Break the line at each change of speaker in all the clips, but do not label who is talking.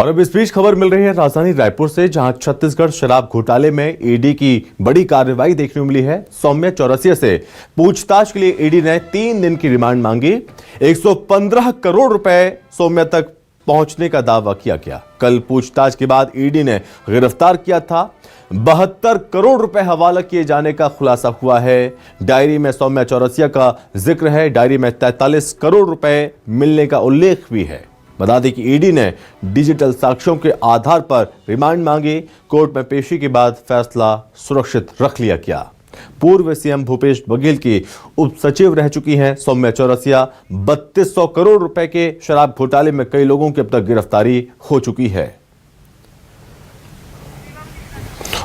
और अब इस बीच खबर मिल रही है राजधानी रायपुर से, जहां छत्तीसगढ़ शराब घोटाले में ईडी की बड़ी कार्रवाई देखने को मिली है। सौम्या चौरसिया से पूछताछ के लिए ईडी ने 3 दिन की रिमांड मांगी। 115 करोड़ रुपए सौम्या तक पहुंचने का दावा किया गया। कल पूछताछ के बाद ईडी ने गिरफ्तार किया था। 72 करोड़ रुपए हवाला किए जाने का खुलासा हुआ है। डायरी में सौम्या चौरसिया का जिक्र है। डायरी में 43 करोड़ रुपए मिलने का उल्लेख भी है। बता दें कि ईडी ने डिजिटल साक्ष्यों के आधार पर रिमांड मांगी। कोर्ट में पेशी के बाद फैसला सुरक्षित रख लिया गया। पूर्व सीएम भूपेश बघेल की उप सचिव रह चुकी हैं सौम्या चौरसिया। 3200 करोड़ रुपए के शराब घोटाले में कई लोगों की अब तक गिरफ्तारी हो चुकी है।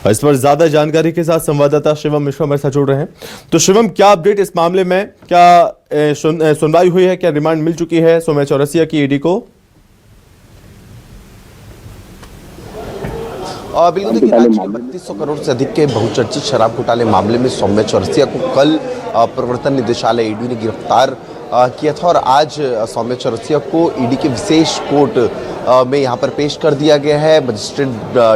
इस पर ज्यादा जानकारी के साथ संवाददाता शिवम मिश्रा हमारे साथ जुड़ रहे हैं। तो शिवम, क्या अपडेट इस मामले में? क्या सुनवाई हुई है? क्या रिमांड मिल चुकी है सौम्या चौरसिया की ईडी को?
बिल्कुल, देखिए, राज्य के 3200 करोड़ से अधिक के बहुचर्चित शराब घोटाले मामले में सौम्या चौरसिया को कल प्रवर्तन निदेशालय ईडी ने गिरफ्तार किया था और आज सौम्या चौरसिया को ईडी के विशेष कोर्ट में यहाँ पर पेश कर दिया गया है। मजिस्ट्रेट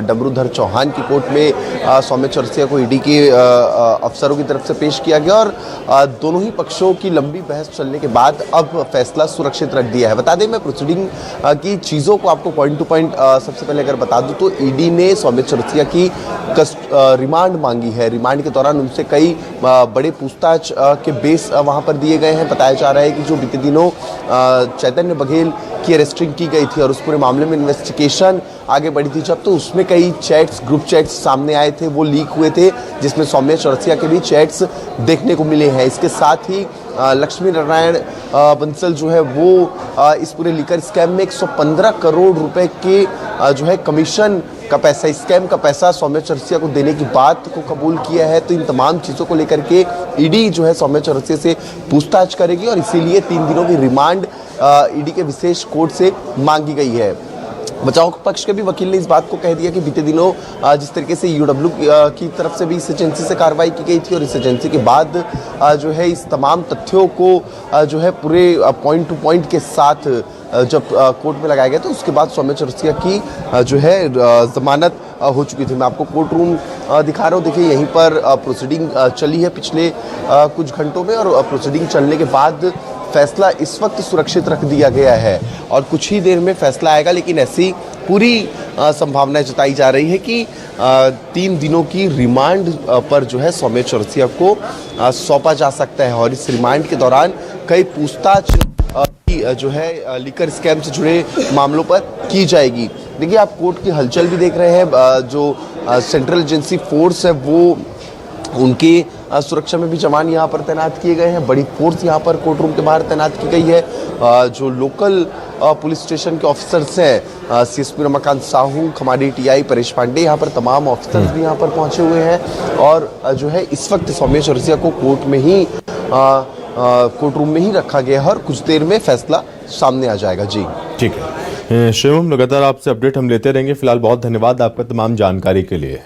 डमरूधर चौहान की कोर्ट में सौम्या चौरसिया को ईडी के अफसरों की तरफ से पेश किया गया और दोनों ही पक्षों की लंबी बहस चलने के बाद अब फैसला सुरक्षित रख दिया है। बता दें, मैं प्रोसीडिंग की चीज़ों को आपको पॉइंट टू पॉइंट सबसे पहले अगर बता दूं तो ईडी ने सौम्या चौरसिया की रिमांड मांगी है। रिमांड के दौरान उनसे कई बड़े पूछताछ के बेस वहाँ पर दिए गए हैं। बताया जा रहा है कि जो बीते दिनों चैतन्य बघेल की अरेस्टिंग की गई थी और उस पूरे मामले में इन्वेस्टिगेशन आगे बढ़ी थी जब, तो उसमें कई चैट्स, ग्रुप चैट्स सामने आए थे, वो लीक हुए थे, जिसमें सौम्या चौरसिया के भी चैट्स देखने को मिले हैं। इसके साथ ही लक्ष्मी नारायण बंसल जो है वो इस पूरे लीकर स्कैम में 115 करोड़ रुपए के जो है कमीशन का पैसा, स्कैम का पैसा सौम्या चौरसिया को देने की बात को कबूल किया है। तो इन तमाम चीज़ों को लेकर के ईडी जो है सौम्या चौरसिया से पूछताछ करेगी और इसीलिए 3 दिनों की रिमांड ईडी के विशेष कोर्ट से मांगी गई है। बचाव पक्ष के भी वकील ने इस बात को कह दिया कि बीते दिनों जिस तरीके से यूडब्ल्यू की तरफ से भी इस एजेंसी से कार्रवाई की गई थी और इस एजेंसी के बाद जो है इस तमाम तथ्यों को जो है पूरे पॉइंट टू पॉइंट के साथ जब कोर्ट में लगाया गया तो उसके बाद सौम्या चौरसिया की जो है जमानत हो चुकी थी। मैं आपको कोर्ट रूम दिखा रहा हूँ। देखिए, यहीं पर प्रोसीडिंग चली है पिछले कुछ घंटों में और प्रोसीडिंग चलने के बाद फैसला इस वक्त सुरक्षित रख दिया गया है और कुछ ही देर में फैसला आएगा। लेकिन ऐसी पूरी संभावना जताई जा रही है कि 3 दिनों की रिमांड पर जो है सौम्या चौरसिया को सौंपा जा सकता है और इस रिमांड के दौरान कई पूछताछ जो है लीकर स्कैम से जुड़े मामलों पर की जाएगी। देखिए, आप कोर्ट की हलचल भी देख रहे हैं। जो सेंट्रल एजेंसी फोर्स है वो उनकी सुरक्षा में भी जवान यहाँ पर तैनात किए गए हैं। बड़ी फोर्स यहाँ पर कोर्ट रूम के बाहर तैनात की गई है। जो लोकल पुलिस स्टेशन के ऑफिसर्स हैं, सीएसपी रमाकांत साहू, खमाड़ी टीआई परेश पांडे, यहाँ पर तमाम ऑफिसर्स भी यहाँ पर पहुँचे हुए हैं और जो है इस वक्त सौम्या चौरसिया को कोर्ट में ही कोर्ट रूम में ही रखा गया है और कुछ देर में फैसला सामने आ जाएगा। जी
ठीक है शिवम, लगातार आपसे अपडेट हम लेते रहेंगे। फिलहाल बहुत धन्यवाद आपका तमाम जानकारी के लिए।